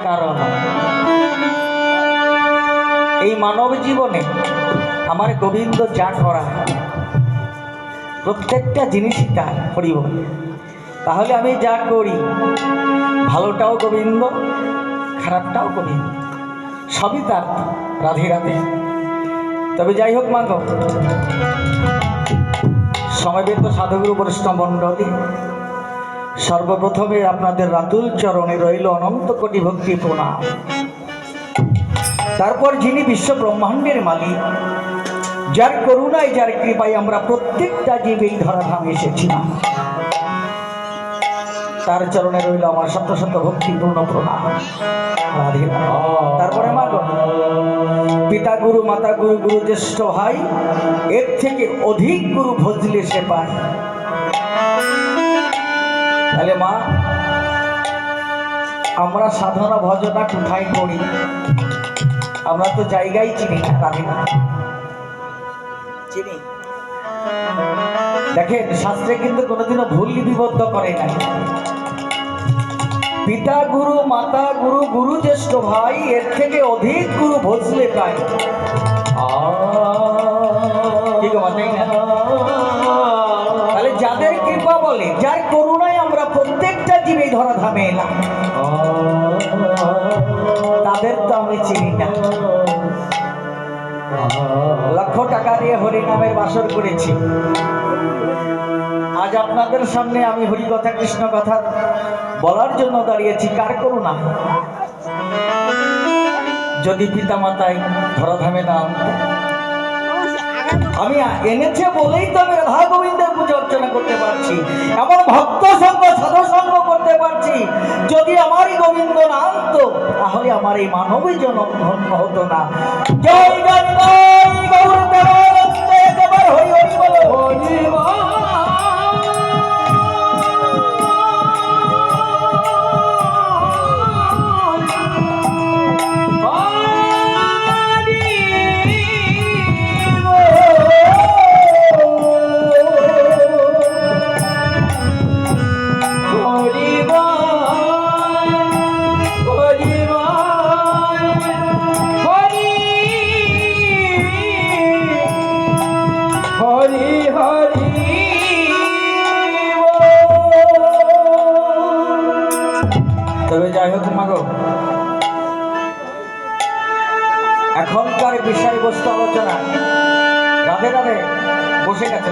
কারণ এই মানব জীবনে আমার গোবিন্দ যা করা প্রত্যেকটা জিনিসই তার করিব। তাহলে আমি যা করি ভালোটাও গোবিন্দ, খারাপটাও গোবিন্দ, সবই তার। রাধে রাধে। তবে যাই হোক মা গো, সমবেত সাধুগুরু বরিষ্ঠ মণ্ডলী, সর্বপ্রথমে আপনাদের রাতুল চরণে রইল অনন্ত কোটি ভক্তি প্রণাম। তারপর যিনি বিশ্ব ব্রহ্মাণ্ডের মালিক, যার করুণায় যার কৃপায় আমরা প্রত্যেকটা জীব এই ধরাধামে এসেছিলাম, তার চরণে রইল আমার শত শত ভক্তিপূর্ণ প্রণাম। তারপরে মা গো, পিতা গুরু, মাতা গুরু, গুরু জ্যেষ্ঠ ভাই, এর থেকে অধিক গুরু ভজলে সে পায়। তাহলে মা, আমরা সাধনা ভজনা কোথায় করি? আমরা তো জায়গায় চিনি না। রাধে না চিনি। দেখেন, শাস্ত্রে কিন্তু কোনোদিনও ভুল লিপিবদ্ধ করে নাই। পিতা গুরু, মাতা গুরু, গুরু জ্যেষ্ঠ ভাই, এর থেকে অধিক গুরু ভজলে পায়। তাহলে যাদের কৃপা বলে, যার করুণায় আমরা প্রত্যেকটা জীবে ধরাধামে এলাম, তাদের তো আমি চিনি না। লক্ষ টাকা দিয়ে হরিনামের বাসর করেছি। আজ আপনাদের সামনে আমি হরি কথা, কৃষ্ণ কথা বলার জন্য দাঁড়িয়েছি। কার করুণা? যদি পিতা মাতায় ধরাধামে না আমি এনেছে বলেই তো আমি রাধা গোবিন্দের পূজা অর্চনা করতে পারছি, এমন ভক্ত সঙ্গ সাধু সঙ্গ করতে পারছি। যদি আমারই গোবিন্দ না আনতো, তাহলে আমার এই মানবী জনম ধন্য হতো না। জয় জয় গৌর দেবানন্দে, একবার হরি হরি বলো। তবে যাই হোক মা গো, এখনকার বিষয়বস্তু আলোচনা। রাধে রাধে। বসে গেছে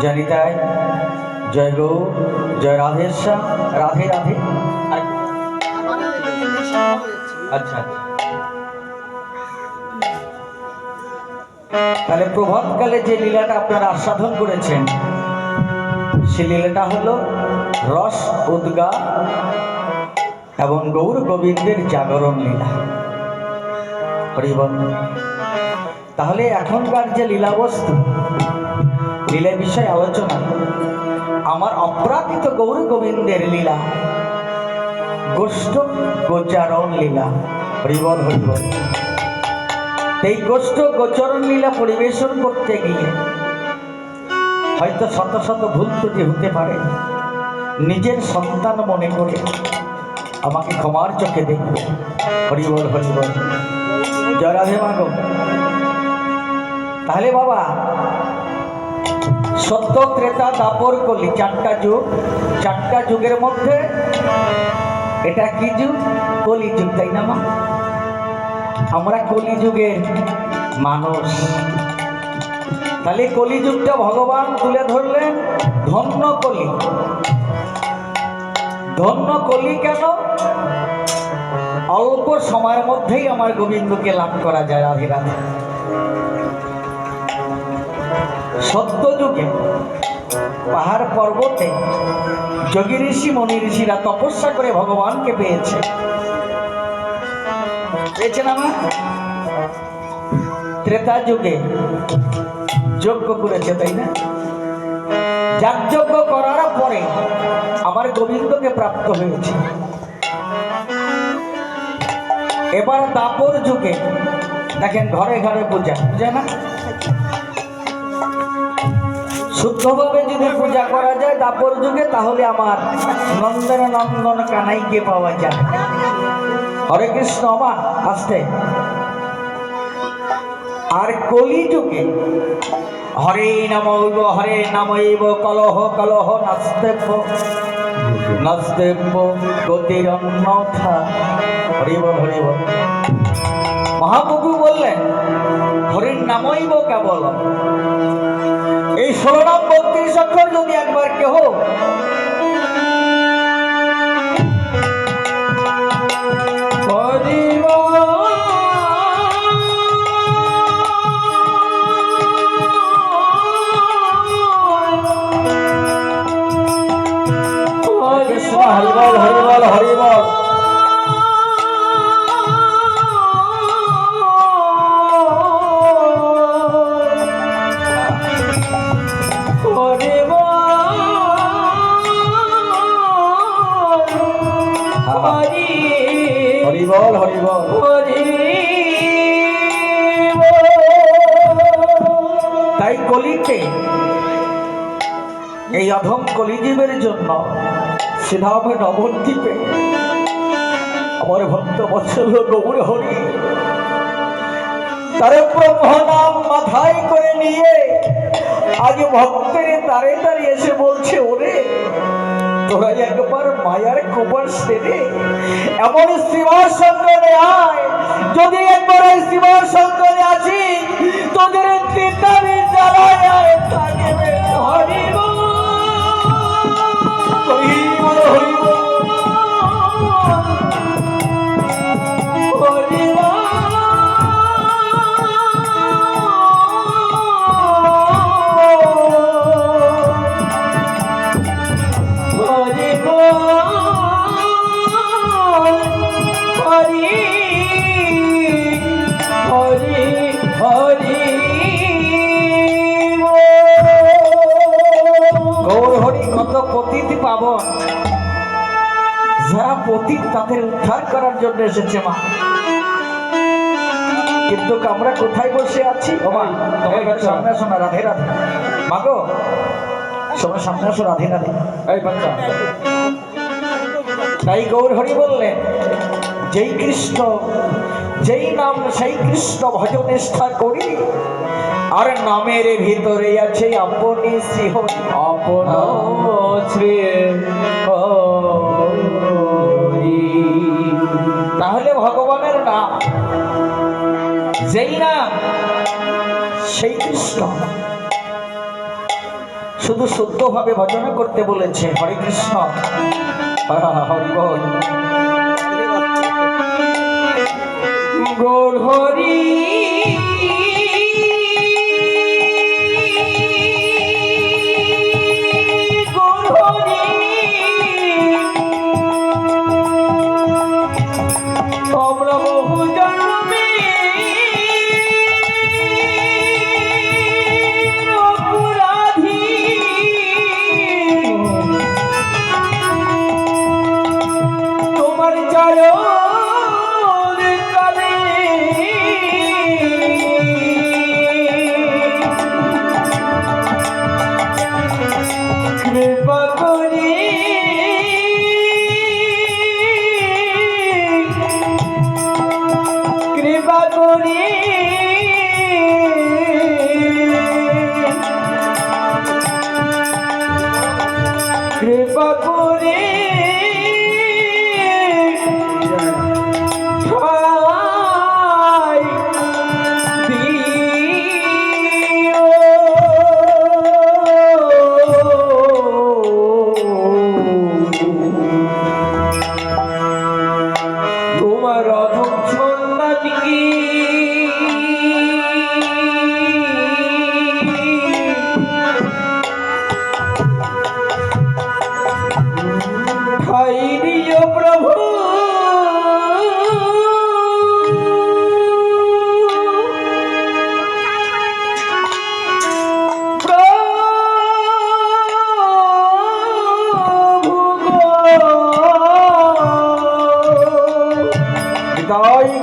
জানি তাই। জয় গৌ, জয় রাধেশ্বর, রাধে রাধে। আচ্ছা, তাহলে প্রভাতকালে যে লীলাটা আপনারা আস্বাদন করেছেন, সে লীলাটা হলো রস উদ্গা এবং গৌর গোবিন্দের জাগরণ লীলা। হরিবল। তাহলে এখনকার যে লীলাবস্তু, লীলা বিষয় আলোচনা, আমার অপ্রাকৃত গৌর গোবিন্দের লীলা, গোষ্ঠ গোচারণ লীলা। হরিবল হরিবল। এই গোষ্ঠ গোচরণ লীলা পরিবেশন করতে গিয়ে হয়তো শত শত ভুল ত্রুটি হতে পারে। নিজের সন্তান মনে করে আমাকে ক্ষমার চোখে দেখবে। হরিবল হরিবল। জয় রাধে মা গো। তাহলে বাবা, সত্য, ত্রেতা, দাপর, কলি, চারটা যুগ। চারটা যুগের মধ্যে এটা কি যুগ? কলি যুগ, তাই না মা? আমরা কলি যুগের মানুষ। তাহলে কলিযুগটা ভগবান তুলে ধরলেন ধন্য কলি। ধন্য কলি কেন? অল্প সময়ের মধ্যেই আমার গোবিন্দকে লাভ করা যায়। রাধে রাধে। সত্য যুগে পাহাড় পর্বতে যোগী ঋষি মনি ঋষিরা তপস্যা করে ভগবানকে পেয়েছে। পেয়েছেন আমার? ত্রেতা যুগে যজ্ঞ করেছে, তাই না? যাগযজ্ঞ করার পরে আমার গোবিন্দকে প্রাপ্ত হয়েছে। এবার দাপর যুগে দেখেন ঘরে ঘরে পূজা, বুঝে না? শুদ্ধভাবে যদি পূজা করা যায় দাপর যুগে, তাহলে আমার নন্দন নন্দন কানাইকে পাওয়া যায়। হরে কৃষ্ণ মা আসতে। আর কলি যুগে হরে নামৈব কলহ কলহ নাস্তেব্য নাস্তেব্য গতির অন্যথা। হরিব হরিব। মহাপ্রভু বললেন হরির নামৈব কেবল। এই 16 নাম 32 অক্ষর যদি একবার কেহ হরিবল হরিবল হরিবল হরিবল হরিবল। তাই কলিতে এই অধম কলিজীবের জন্য সিধামে নবদ্বীপে আমার ভক্ত বৎসল গৌর হরি তারে ব্রহ্ম নাম মাথায় করে নিয়ে আজ ভক্তের তারে তারে এসে বলছে, ওরে তোরা একবার মায়ার কোপার সেরে এমন শ্রীমার সঙ্গে আয়। যদি একবার এই শ্রীমার সঙ্গে আছি তোদের তিতারে জ্বালায় আর থাকবে। হরিব হরিব হরিব হরিব। যারা পতিত তাদের উদ্ধার করার জন্য এসেছে মা, কিন্তু আমরা কোথায় বসে আছি? ও মা তোমার সামনে আসো না। রাধে রাধে মাগো, সবার সামনে আসো। রাধে রাধে। এই বাচ্চা। তাই গৌর হরি বললেন যেই কৃষ্ণ যেই নাম সেই কৃষ্ণ ভজ নিষ্ঠা করি, আর নামের ভিতরে আছে আপনি শ্রী হরি। আপন শ্রী তাহলে ভগবানের নাম যেই নাম সেই কৃষ্ণ। শুধু শুদ্ধভাবে ভজন করতে বলেছে। হরে কৃষ্ণ হরি বল। গৌর হরি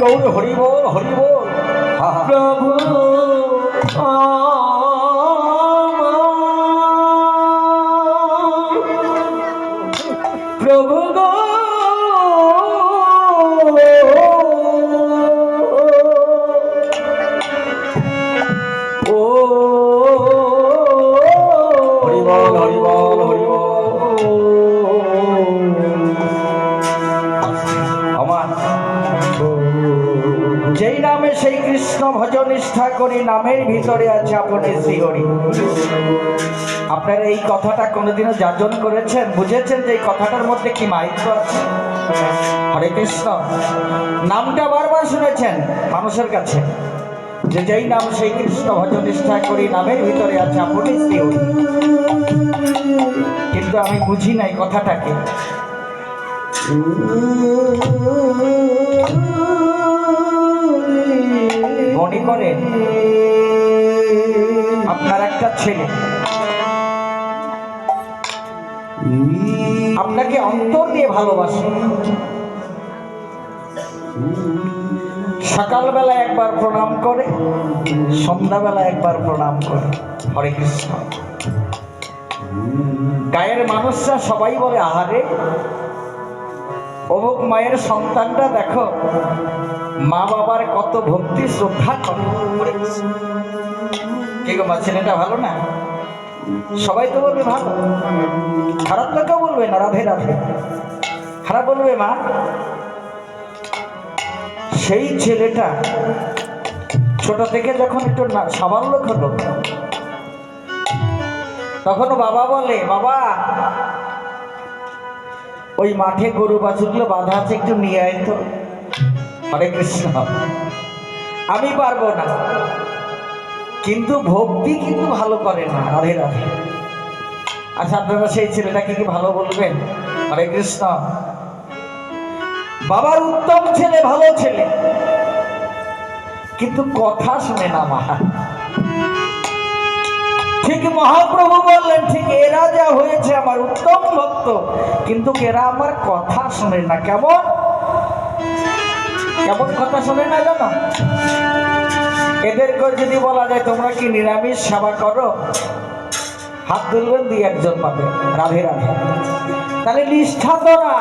গৌর হরি বল হরি বল। প্রভু প্রভু গো ও হরি বল হরি বল হরি বল। আমার যেই নামে সেই কৃষ্ণ ভজ নিষ্ঠা করি, নামের ভিতরে আছে আপনি শ্রীহরি। আপনারা এই কথাটা কোনোদিনও যাজন করেছেন? বুঝেছেন যে এই কথাটার মধ্যে কি মাহিত্য আছে? হরে কৃষ্ণ নামটা বারবার শুনেছেন মানুষের কাছে, যে যেই নাম সেই কৃষ্ণ ভজ নিষ্ঠা করি, নামের ভিতরে আছে আপনি শ্রীহরি। কিন্তু আমি বুঝি নাই কথাটাকে। মনে করেন আপনার একটা ছেলে আপনাকে অন্তর দিয়ে ভালোবাসে, সকালবেলা একবার প্রণাম করে, সন্ধ্যাবেলা একবার প্রণাম করে। হরে কৃষ্ণ। গায়ের মানুষরা সবাই বলে আহারে অমুক মায়ের সন্তানটা দেখো, মা বাবার কত ভক্তি শ্রদ্ধা করে। কে গো মা, ছেলেটা ভালো না? সবাই তো বলবে ভালো, খারাপ তো কেউ বলবে না। রাধে রাধে, খারাপ বলবে মা? সেই ছেলেটা ছোট থেকে যখন একটু সাবালক হলো, তখনও বাবা বলে, বাবা ওই মাঠে গরু বাছুরগুলো বাঁধা আছে, একটু নিয়ে আয় তো। হরে কৃষ্ণ। আমি পারবো না, কিন্তু ভক্তি কিন্তু ভালো করে না। রাধে রাধে। আচ্ছা আপনারা সেই ছেলেটাকে কি ভালো বলবেন? হরে কৃষ্ণ। বাবার উত্তম ছেলে, ভালো ছেলে, কিন্তু কথা শুনে না মা। ঠিক মহাপ্রভু বললেন, ঠিক এরা যা হয়েছে আমার উত্তম ভক্ত, কিন্তু এরা আমার কথা শোনে না। কেমন কেমন কথা শোনে না জানো? এদেরকে যদি বলা যায় তোমরা কি নিরামিষ সেবা করো, হাত তুলবেন, 2-1 জন পাবে। রাধে রাধে। তাহলে নিষ্ঠা তো না।